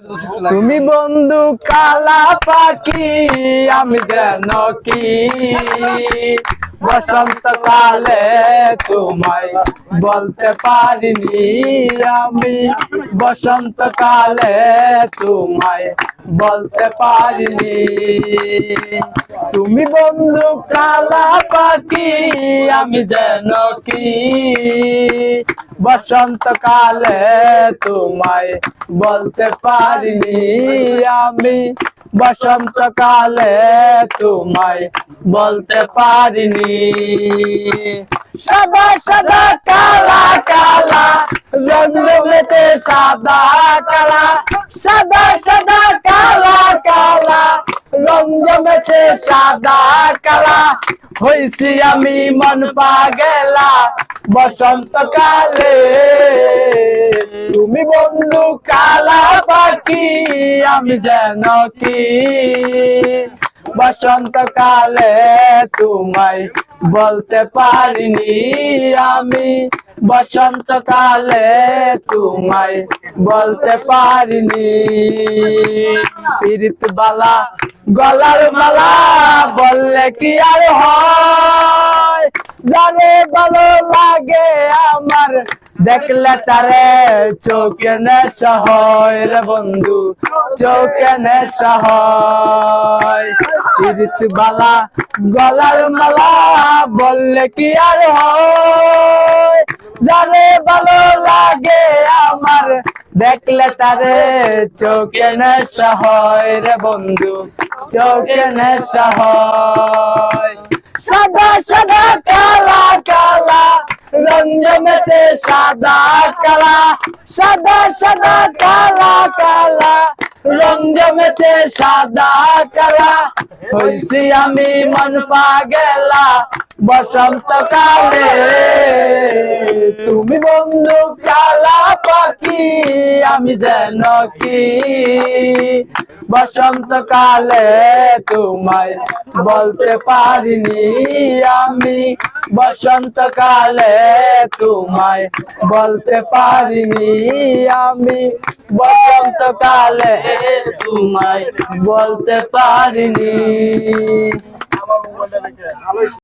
তুমি বন্ধু কালা পাখি আমি যেন কি বসন্তকালে তোমায় বলতে পারিনি আমি বসন্তকালে তোমায় বলতে পারিনি তুমি বন্ধু কালা পাখি আমি যেন কি বসন্তকালে তোমায় বলতে পারিনি আমি বসন্তকালে তোমায় বলতে পারিনি সাদা সাদা কালা কালা রঙেতে সাদা কালা সাদা সাদা কালা কালা রঙেতে সাদা কালা হইছি আমি মন পাগলা বসন্তকালে তুমি বন্ধু কালা পাখি আমি যেন কি বসন্তকালে তোমায় বলতে পারিনি আমি বসন্তকালে তোমায় বলতে পারিনি পীড়িত বালা গলার মালা বললে কি আর হয় জানে ভালো লাগে আমার দেখলে তারে চোখে নেশা হয় রে বন্ধু চোখে নেশা হয় পীড়িত বালা গলার মালা বললে কি আর হয় জানে ভালো লাগে আমার দেখলে তারে চোখে নেশা হয় রে বন্ধু চোখে নেশা হয় সাদা সাদা কালা কালা রঞ্জনেতে সাদা কালা সাদা সাদা কালা কালা রঞ্জনেতে সাদা কালা হইছি আমি মন পাগলা বসন্তকালে তুমি বন্ধু কালা পাখি আমি যেন কি বসন্তকালে তোমায় বলতে পারিনি আমি বসন্তকালে তোমায় বলতে পারিনি আমি বসন্তকালে তোমায় বলতে পারিনি।